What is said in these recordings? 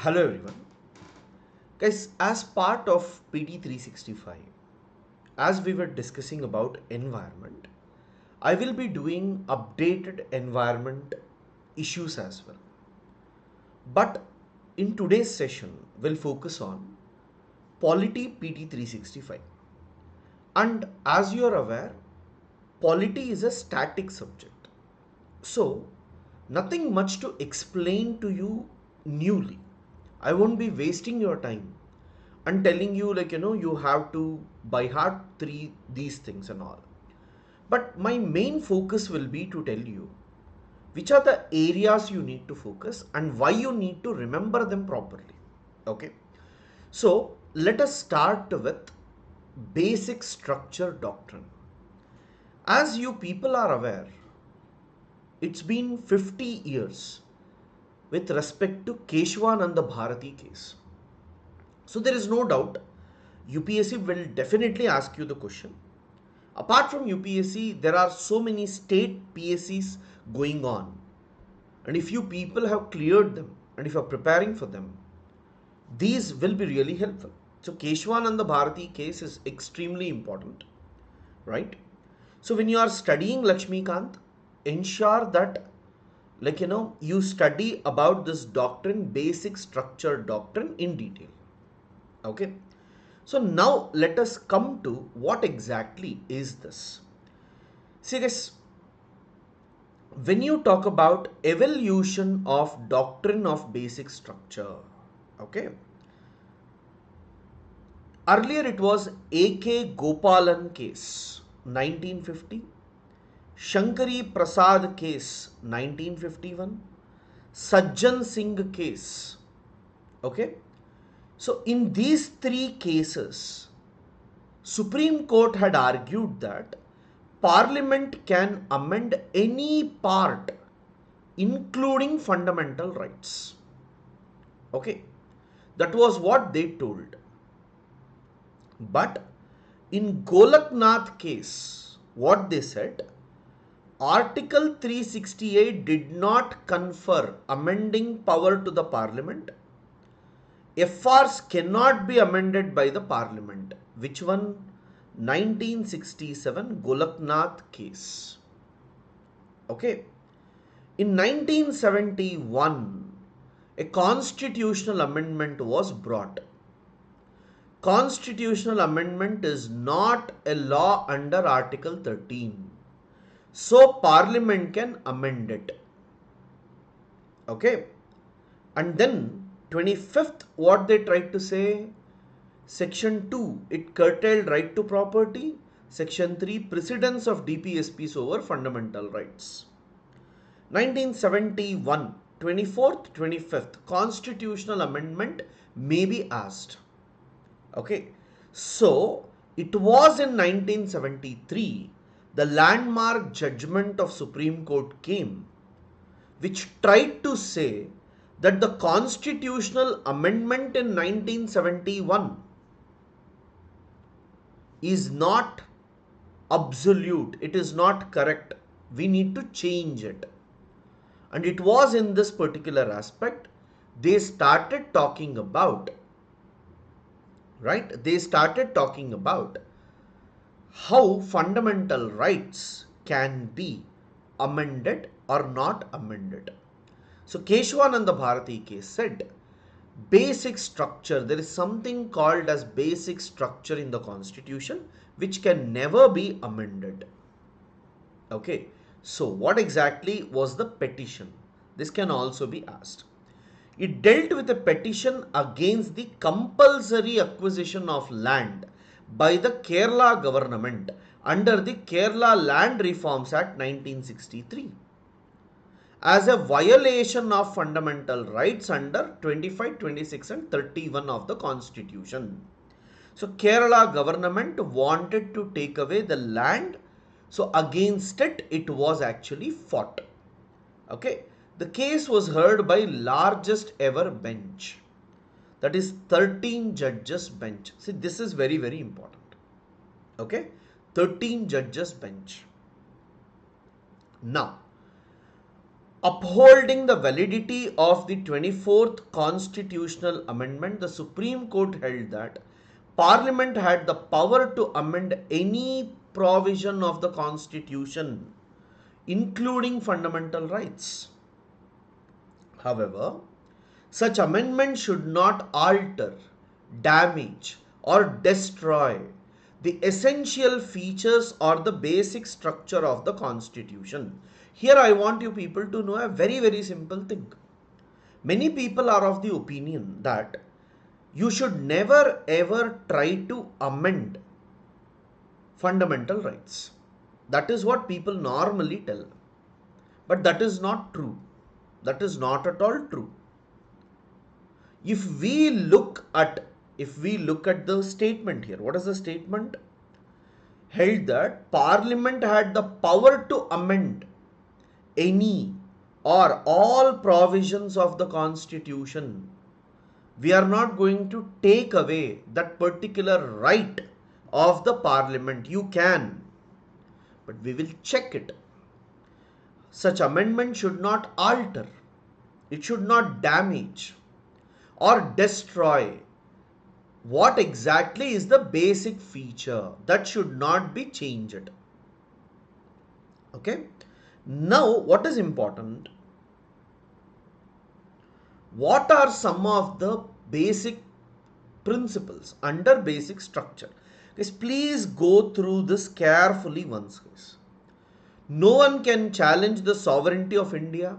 Hello everyone. Guys, as part of PT365, as we were discussing about environment, I will be doing updated environment issues as well. But in today's session, we'll focus on Polity PT365. And as you are aware, polity is a static subject. So, nothing much to explain to you newly. I won't be wasting your time and telling you you have to by heart these things and all. But my main focus will be to tell you which are the areas you need to focus and why you need to remember them properly. Okay. So let us start with basic structure doctrine. As you people are aware, it's been 50 years with respect to Keshwananda Bharati case. So there is no doubt UPSC will definitely ask you the question. Apart from UPSC, there are so many state PSCs going on. And if you people have cleared them and if you are preparing for them, these will be really helpful. So Keshwananda Bharati case is extremely important, right? So when you are studying Lakshmikant, ensure that you study about this doctrine, basic structure doctrine in detail. Okay. So now let us come to what exactly is this. See guys, when you talk about evolution of doctrine of basic structure, okay, earlier it was A.K. Gopalan case 1950, Shankari Prasad case 1951, Sajjan Singh case, okay. So in these three cases, Supreme Court had argued that Parliament can amend any part including fundamental rights. Okay, that was what they told. But in Golaknath case, what they said, Article 368 did not confer amending power to the Parliament. FRs cannot be amended by the Parliament. Which one? 1967 Golaknath case. Okay. In 1971, a constitutional amendment was brought. Constitutional amendment is not a law under Article 13. So Parliament can amend it. Okay. And then 25th, what they tried to say? Section 2, it curtailed right to property. Section 3, precedence of DPSPs over fundamental rights. 1971, 24th, 25th, constitutional amendment may be asked. Okay, so it was in 1973, the landmark judgment of Supreme Court came, which tried to say that the constitutional amendment in 1971 is not absolute, it is not correct, we need to change it. And it was in this particular aspect they started talking about, right? They started talking about how fundamental rights can be amended or not amended. So Keshwananda Bharati case said basic structure, there is something called as basic structure in the constitution which can never be amended. Okay, so what exactly was the petition? This can also be asked. It dealt with a petition against the compulsory acquisition of land by the Kerala government under the Kerala Land Reforms Act 1963 as a violation of fundamental rights under 25, 26 and 31 of the Constitution. So Kerala government wanted to take away the land. So against it, it was actually fought. Okay. The case was heard by largest ever bench. That is 13 judges bench. See, this is very, very important. Okay. 13 judges bench. Now, Upholding the validity of the 24th constitutional amendment, the Supreme Court held that Parliament had the power to amend any provision of the Constitution, including fundamental rights. However, such amendment should not alter, damage, or destroy the essential features or the basic structure of the Constitution. Here I want you people to know a very, very simple thing. Many people are of the opinion that you should never ever try to amend fundamental rights. That is what people normally tell. But that is not true. That is not at all true. If we look at the statement here, what is the statement? Held that Parliament had the power to amend any or all provisions of the Constitution. We are not going to take away that particular right of the Parliament. You can, but we will check it. Such amendment should not alter, it should not damage or destroy what exactly is the basic feature. That should not be changed. Okay. Now, what is important? What are some of the basic principles under basic structure? Guys, please go through this carefully once, guys. No one can challenge the sovereignty of India.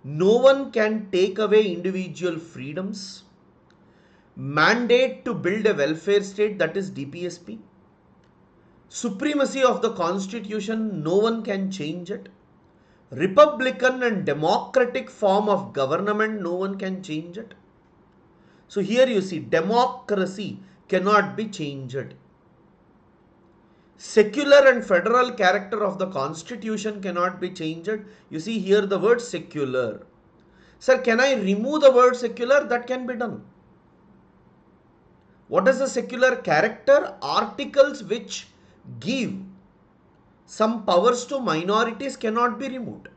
No one can take away individual freedoms. Mandate to build a welfare state, that is DPSP. Supremacy of the Constitution, no one can change it. Republican and democratic form of government, no one can change it. So here you see, democracy cannot be changed. Secular and federal character of the Constitution cannot be changed. You see here the word secular. Sir, can I remove the word secular? That can be done. What is the secular character? Articles which give some powers to minorities cannot be removed.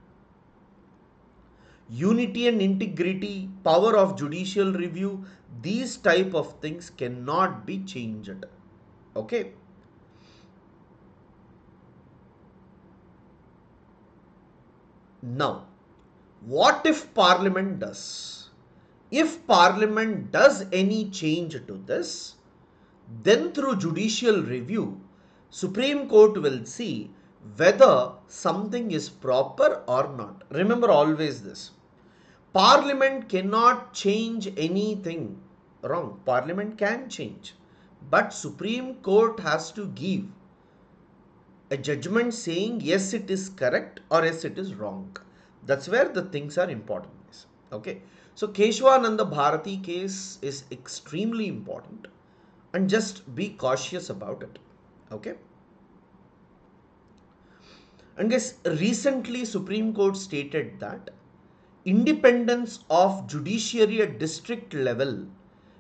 Unity and integrity, power of judicial review, these type of things cannot be changed. Okay. Now, what if Parliament does? If Parliament does any change to this, then through judicial review, Supreme Court will see whether something is proper or not. Remember always this. Parliament cannot change anything wrong. Parliament can change. But Supreme Court has to give a judgment saying yes it is correct or yes it is wrong. That's where the things are important. Okay. So Keshwananda Bharati case is extremely important and just be cautious about it. Okay. And guys, recently Supreme Court stated that independence of judiciary at district level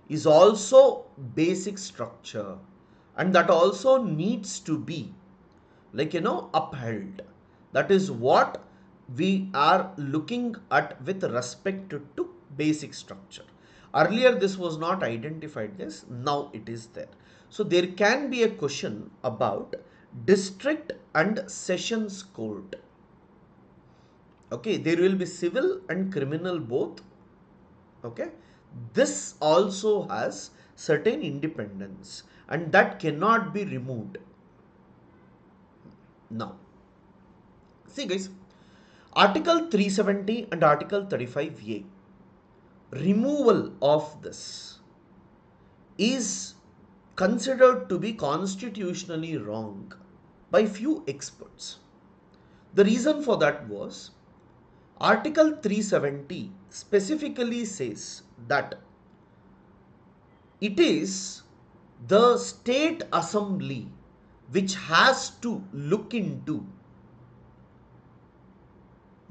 is also basic structure, and that also needs to be upheld. That is what we are looking at with respect to basic structure. Earlier this was not identified this, now it is there. So there can be a question about district and sessions court. Okay, there will be civil and criminal both. Okay, this also has certain independence and that cannot be removed. Now, see guys, Article 370 and Article 35A, removal of this is considered to be constitutionally wrong by few experts. The reason for that was Article 370 specifically says that it is the state assembly which has to look into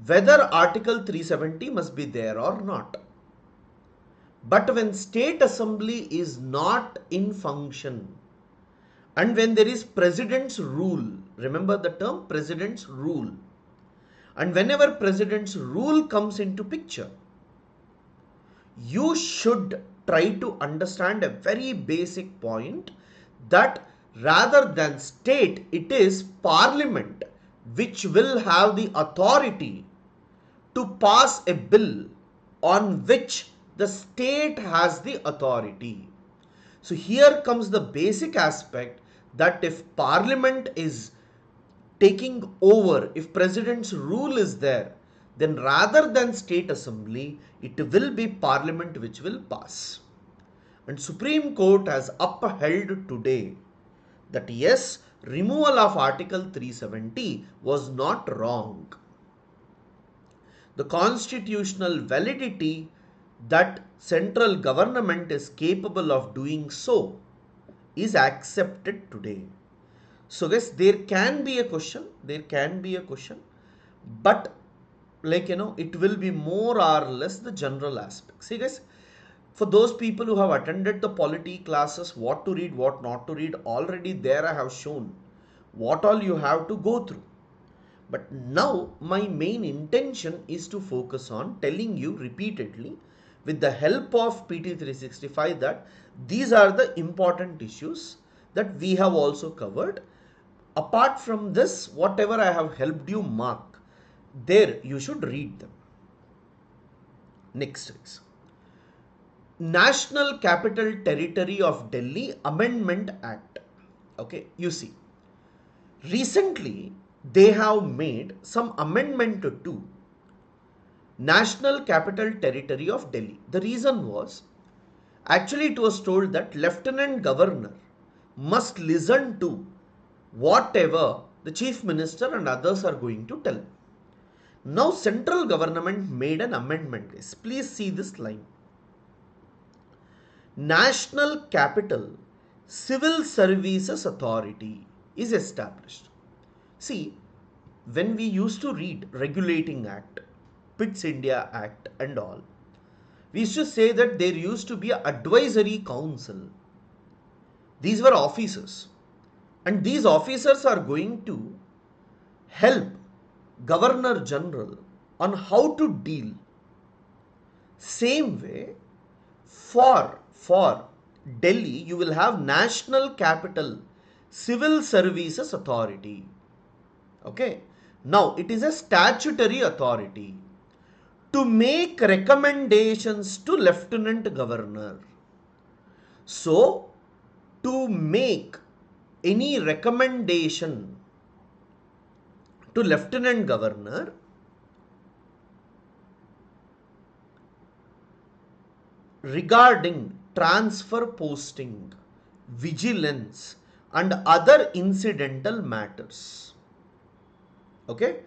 whether Article 370 must be there or not. But when state assembly is not in function and when there is president's rule, remember the term president's rule, And whenever president's rule comes into picture, you should try to understand a very basic point, that rather than state, it is parliament which will have the authority to pass a bill on which the state has the authority. So here comes the basic aspect, that if parliament is taking over, if president's rule is there, then rather than state assembly, it will be parliament which will pass. And Supreme Court has upheld today that yes, removal of Article 370 was not wrong. The constitutional validity that central government is capable of doing so is accepted today. So guys, there can be a question, but it will be more or less the general aspect. See guys, for those people who have attended the polity classes, what to read, what not to read, already there I have shown what all you have to go through. But now my main intention is to focus on telling you repeatedly with the help of PT365 that these are the important issues that we have also covered. Apart from this, whatever I have helped you mark, there you should read them. Next is National Capital Territory of Delhi Amendment Act. Okay, you see, recently they have made some amendment to National Capital Territory of Delhi. The reason was, actually it was told that Lieutenant Governor must listen to whatever the Chief Minister and others are going to tell. Now central government made an amendment. Please see this line. National Capital Civil Services Authority is established. See, when we used to read Regulating Act, PITS India Act and all, we used to say that there used to be an advisory council. These were officers, and these officers are going to help Governor General on how to deal. Same way, for Delhi, you will have National Capital Civil Services Authority. Okay. Now, it is a statutory authority to make recommendations to Lieutenant Governor. So, to make any recommendation to Lieutenant Governor, regarding transfer posting, vigilance and other incidental matters. Okay.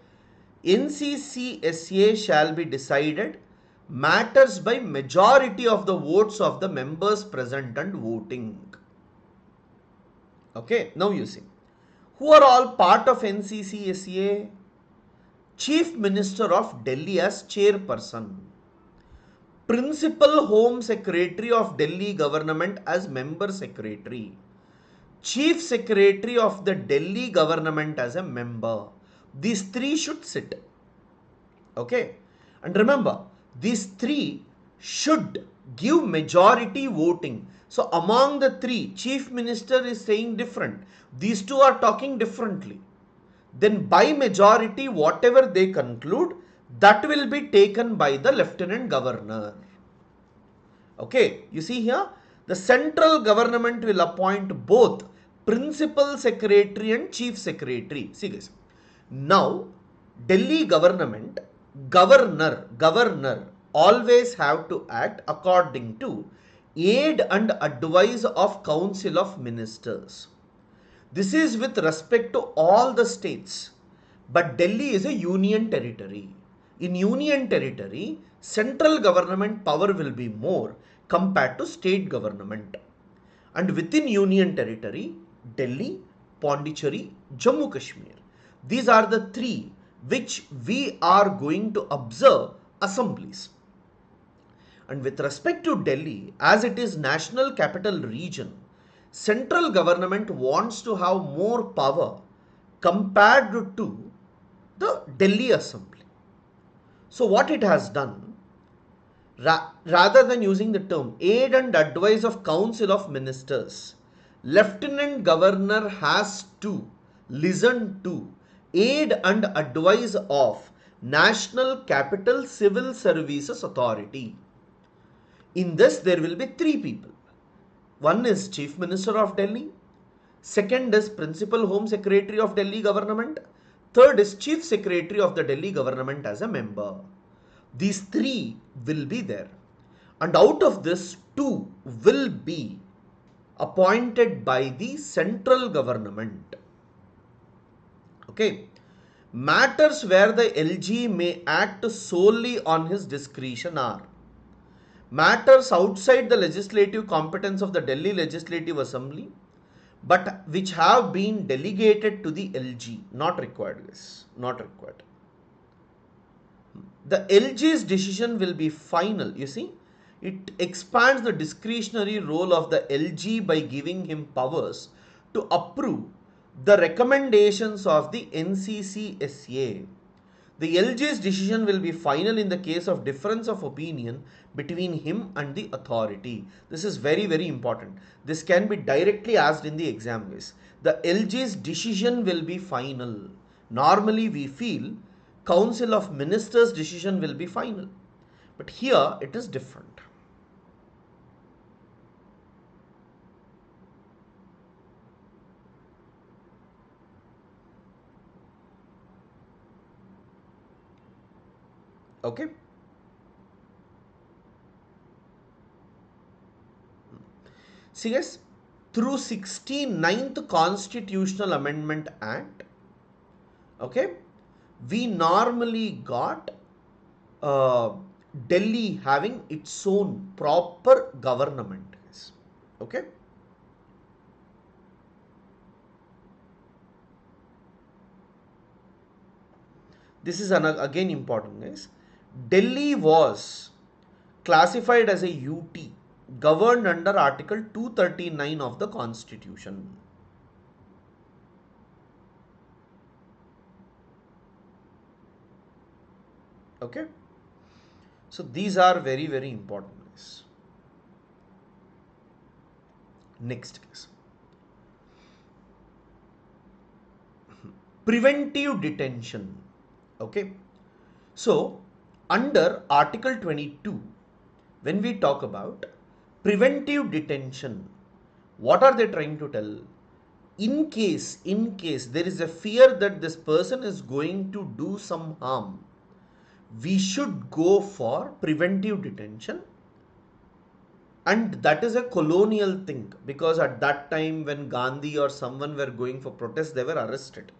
NCCSA shall be decided matters by majority of the votes of the members present and voting. Okay. Now you see, who are all part of NCCSA? Chief Minister of Delhi as chairperson. Principal Home Secretary of Delhi Government as member secretary. Chief Secretary of the Delhi Government as a member. These three should sit. Okay. And remember, these three should give majority voting. So among the three, Chief Minister is saying different. These two are talking differently. Then by majority, whatever they conclude, that will be taken by the Lieutenant Governor. Okay, you see here, the central government will appoint both Principal Secretary and Chief Secretary. See guys, now Delhi government, governor always have to act according to aid and advice of Council of Ministers. This is with respect to all the states, but Delhi is a union territory. In union territory, central government power will be more compared to state government. And within union territory, Delhi, Pondicherry, Jammu Kashmir. These are the three which we are going to observe assemblies. And with respect to Delhi, as it is national capital region, central government wants to have more power compared to the Delhi Assembly. So what it has done, rather than using the term aid and advice of council of ministers, lieutenant governor has to listen to aid and advice of National Capital Civil Services Authority. In this, there will be three people. One is Chief Minister of Delhi. Second is Principal Home Secretary of Delhi Government. Third is Chief Secretary of the Delhi Government as a member. These three will be there. And out of this, two will be appointed by the central government. Okay. Matters where the LG may act solely on his discretion are matters outside the legislative competence of the Delhi Legislative Assembly, but which have been delegated to the LG. Not required, guys. Not required. The LG's decision will be final. You see, it expands the discretionary role of the LG by giving him powers to approve the recommendations of the NCCSA. The LG's decision will be final in the case of difference of opinion between him and the authority. This is very, very important. This can be directly asked in the exam, guys. The LG's decision will be final. Normally we feel Council of Ministers' decision will be final. But here it is different. Okay. See guys, through 69th Constitutional Amendment Act, okay, we normally got Delhi having its own proper government. Okay. This is again important, guys. Delhi was classified as a UT, governed under Article 239 of the Constitution. Okay. So these are very, very important, guys. Next case. Preventive detention. Okay. So under Article 22, when we talk about preventive detention, what are they trying to tell? In case there is a fear that this person is going to do some harm, we should go for preventive detention. And that is a colonial thing, because at that time when Gandhi or someone were going for protest, they were arrested.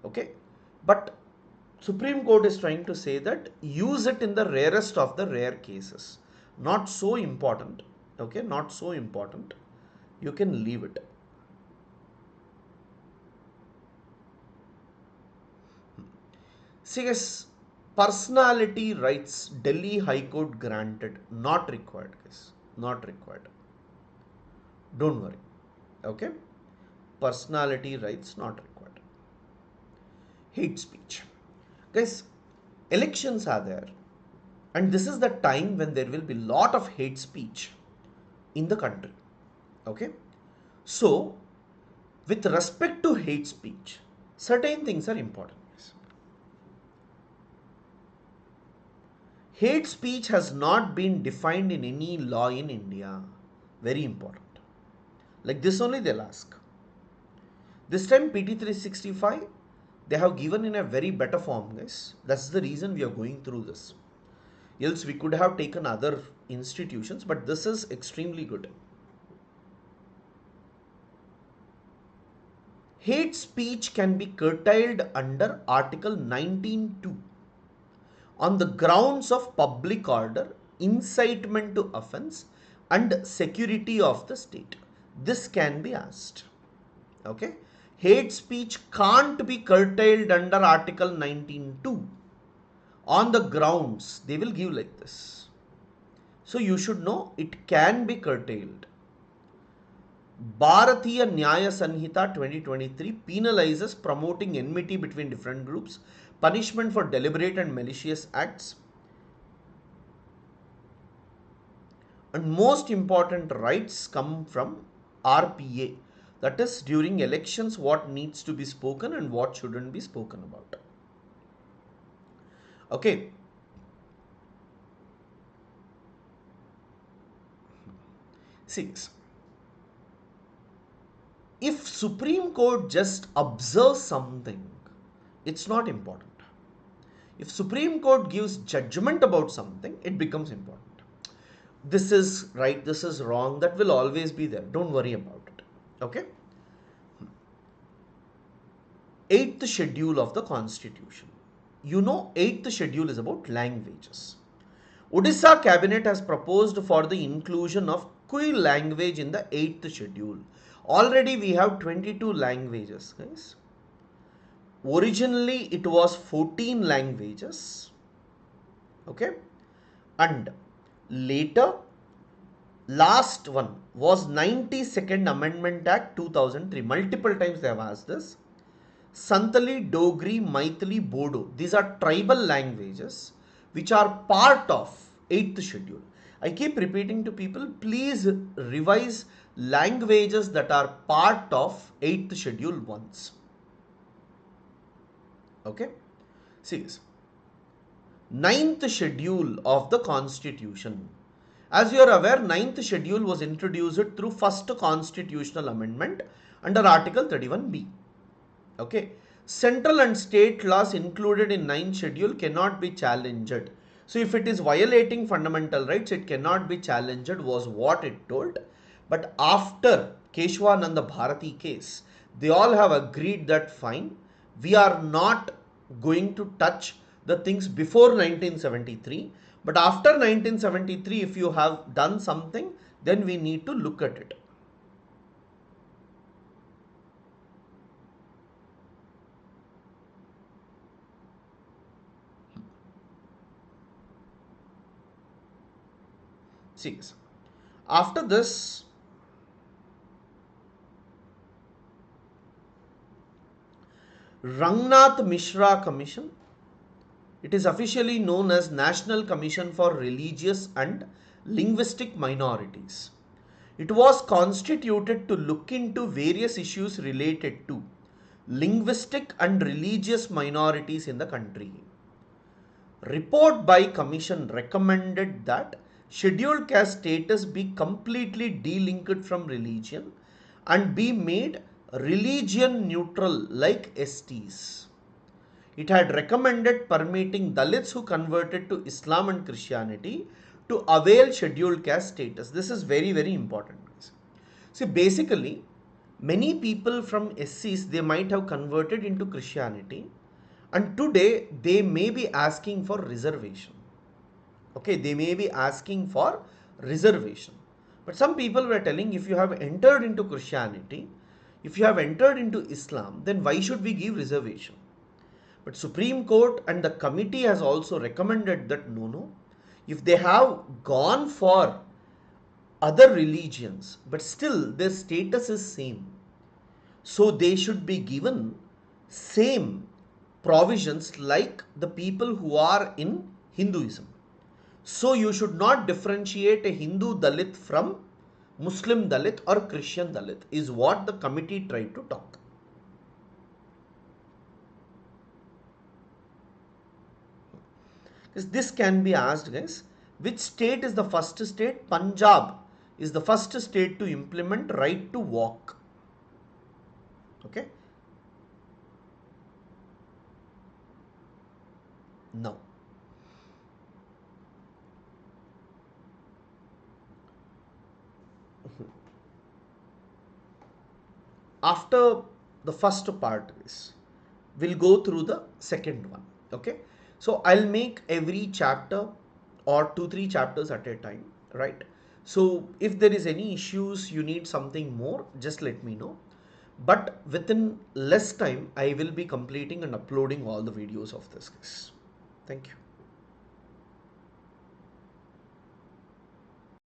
Okay. But Supreme Court is trying to say that use it in the rarest of the rare cases. Not so important. Okay, not so important. You can leave it. See guys, personality rights, Delhi High Court granted. Not required, guys. Not required. Don't worry. Okay. Personality rights not required. Hate speech. Guys, elections are there, and this is the time when there will be lot of hate speech in the country. Okay. So with respect to hate speech, certain things are important. Hate speech has not been defined in any law in India. Very important. Like this only they'll ask. This time PT365, they have given in a very better form, guys. That's the reason we are going through this. Else we could have taken other institutions, but this is extremely good. Hate speech can be curtailed under Article 19(2) on the grounds of public order, incitement to offence, and security of the state. This can be asked. Okay. Hate speech can't be curtailed under Article 19(2) on the grounds. They will give like this. So you should know it can be curtailed. Bharatiya Nyaya Sanhita 2023 penalizes promoting enmity between different groups, punishment for deliberate and malicious acts, and most important rights come from RPA. That is, during elections, what needs to be spoken and what shouldn't be spoken about. Okay. Six. If Supreme Court just observes something, it's not important. If Supreme Court gives judgment about something, it becomes important. This is right, this is wrong, that will always be there. Don't worry about it. Okay. Eighth schedule of the Constitution. You know, eighth schedule is about languages. Odisha cabinet has proposed for the inclusion of Kui language in the eighth schedule. Already we have 22 languages, guys. Originally it was 14 languages. Okay. And later, last one was 92nd Amendment Act 2003. Multiple times they have asked this. Santali, Dogri, Maithili, Bodo. These are tribal languages which are part of 8th schedule. I keep repeating to people, please revise languages that are part of 8th schedule once. Okay. See this. 9th schedule of the Constitution. As you are aware, 9th schedule was introduced through first constitutional amendment under Article 31B. Okay. Central and state laws included in 9th schedule cannot be challenged. So if it is violating fundamental rights, it cannot be challenged, was what it told. But after Keshwananda Bharati case, they all have agreed that fine, we are not going to touch the things before 1973. But after 1973, if you have done something, then we need to look at it. See, after this, Rangnath Mishra Commission, it is officially known as National Commission for Religious and Linguistic Minorities. It was constituted to look into various issues related to linguistic and religious minorities in the country. Report by Commission recommended that scheduled caste status be completely delinked from religion and be made religion neutral like STs. It had recommended permitting Dalits who converted to Islam and Christianity to avail scheduled caste status. This is very, very important. See, basically, many people from SCs, they might have converted into Christianity, and today they may be asking for reservation. Okay, they may be asking for reservation. But some people were telling, if you have entered into Christianity, if you have entered into Islam, then why should we give reservation? But Supreme Court and the committee has also recommended that no, if they have gone for other religions, but still their status is same, so they should be given same provisions like the people who are in Hinduism. So you should not differentiate a Hindu Dalit from Muslim Dalit or Christian Dalit, is what the committee tried to talk. This can be asked, guys. Which state is the first state? Punjab is the first state to implement right to walk. Okay. Now, after the first part is, we'll go through the second one. Okay. So I'll make every chapter or 2-3 chapters at a time, right? So if there is any issues, you need something more, just let me know. But within less time, I will be completing and uploading all the videos of this case. Thank you.